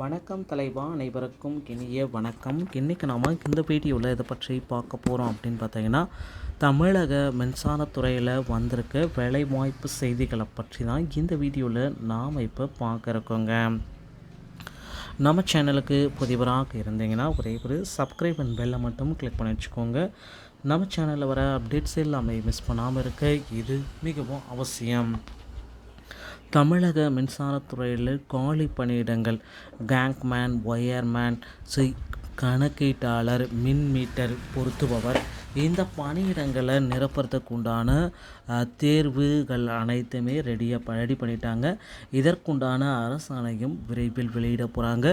வணக்கம் தலைவா, அனைவருக்கும் இனிய வணக்கம். இன்றைக்கி நாம் இந்த வீடியோவில் இதை பற்றி பார்க்க போகிறோம் அப்படின்னு பார்த்தீங்கன்னா, தமிழக மின்சாரத்துறையில் வந்திருக்க வேலைவாய்ப்பு செய்திகளை பற்றி தான் இந்த வீடியோவில் நாம் இப்போ பார்க்க இருக்கோங்க. நம்ம சேனலுக்கு புதிவராக இருந்தீங்கன்னா ஒரே ஒரு சப்ஸ்கிரைப் அண்ட் பெல்லை மட்டும் கிளிக் பண்ணி வச்சுக்கோங்க. நம்ம சேனலில் வர அப்டேட்ஸ் எல்லாமே மிஸ் பண்ணாமல் இருக்க இது மிகவும் அவசியம். தமிழக மின்சாரத்துறையில் காலி பணியிடங்கள் கேங்க்மேன், ஒயர்மேன், கணக்கீட்டாளர், மின் மீட்டர் பொருத்துபவர், இந்த பணியிடங்களை நிரப்புறதுக்கு உண்டான தேர்வுகள் அனைத்துமே ரெடி பண்ணிட்டாங்க. இதற்குண்டான அரசாணையும் விரைவில் வெளியிட போகிறாங்க.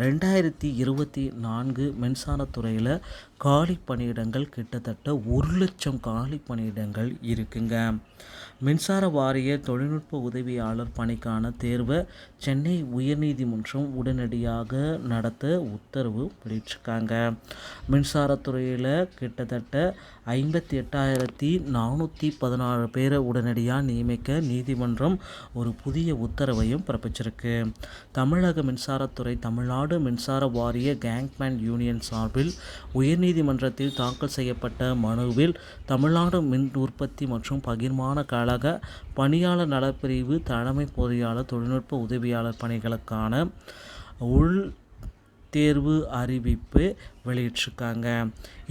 2024 மின்சாரத்துறையில் காலி பணியிடங்கள் கிட்டத்தட்ட 1,00,000 காலி பணியிடங்கள் இருக்குங்க. மின்சார வாரிய தொழில்நுட்ப உதவியாளர் பணிக்கான தேர்வை சென்னை உயர்நீதிமன்றம் உடனடியாக நடத்த உத்தரவு வெளியிட்டிருக்காங்க. மின்சாரத்துறையில் கிட்டத்தட்ட 58,416 பேரை உடனடியாக நியமிக்க நீதிமன்றம் ஒரு புதிய உத்தரவையும் பிறப்பிச்சிருக்கு. தமிழக மின்சாரத்துறை தமிழ்நாடு மின்சார வாரிய கேங்க்மேன் யூனியன் சார்பில் உயர்நீதிமன்றத்தில் தாக்கல் செய்யப்பட்ட மனுவில் தமிழ்நாடு மின் உற்பத்தி மற்றும் பகிர்மான கழக பணியாளர் நலப்பிரிவு தலைமை பொறியாளர் தொழில்நுட்ப உதவியாளர் பணிகளுக்கான உள் தேர்வு அறிவிப்பு வெளியிட்டிருக்காங்க.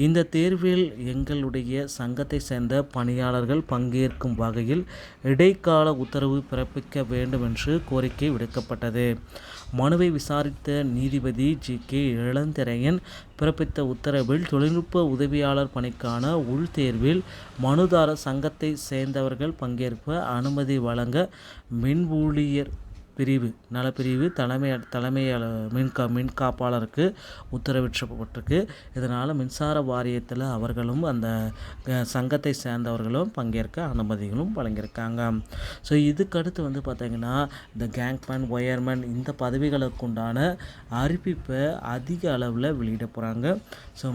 இந்த தேர்வில் எங்களுடைய சங்கத்தை சேர்ந்த பணியாளர்கள் பங்கேற்கும் வகையில் இடைக்கால உத்தரவு பிறப்பிக்க வேண்டும் என்று கோரிக்கை விடுக்கப்பட்டது. மனுவை விசாரித்த நீதிபதி GK இளந்திரையன் பிறப்பித்த உத்தரவில் தொழில்நுட்ப உதவியாளர் பணிக்கான உள்தேர்வில் மனுதாரர் சங்கத்தை சேர்ந்தவர்கள் பங்கேற்ப அனுமதி வழங்க மின் ஊழியர் பிரிவு நலப்பிரிவு தலைமை மின் காப்பாளருக்கு உத்தரவிடப்பட்டிருக்கு. இதனால் மின்சார வாரியத்தில் அவர்களும் அந்த சங்கத்தை சேர்ந்தவர்களும் பங்கேற்க அனுமதிகளும் வழங்கியிருக்காங்க. ஸோ இதுக்கடுத்து பார்த்திங்கன்னா இந்த கேங்க்மேன், ஒயர்மேன் இந்த பதவிகளுக்கு உண்டான அறிவிப்பை அதிக அளவில் வெளியிட போகிறாங்க. ஸோ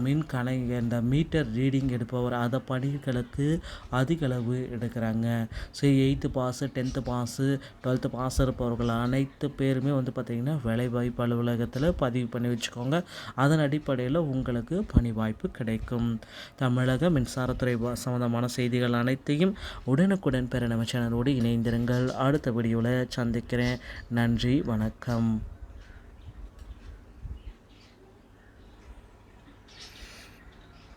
இந்த மீட்டர் ரீடிங் எடுப்பவர் அதை பணிகளுக்கு அதிக அளவு எடுக்கிறாங்க. So 8th pass, 10th pass, 12th pass இருப்பவர்கள் அனைத்து பேருமே பார்த்திங்கன்னா வேலைவாய்ப்பு அலுவலகத்தில் பதிவு பண்ணி வச்சுக்கோங்க. அதன் அடிப்படையில் உங்களுக்கு பணி வாய்ப்பு கிடைக்கும். தமிழக மின்சாரத்துறை சம்பந்தமான செய்திகள் அனைத்தையும் உடனுக்குடன் பெற நம்ம சேனலோடு இணைந்திருங்கள். அடுத்த வீடியோவில் சந்திக்கிறேன். நன்றி, வணக்கம்.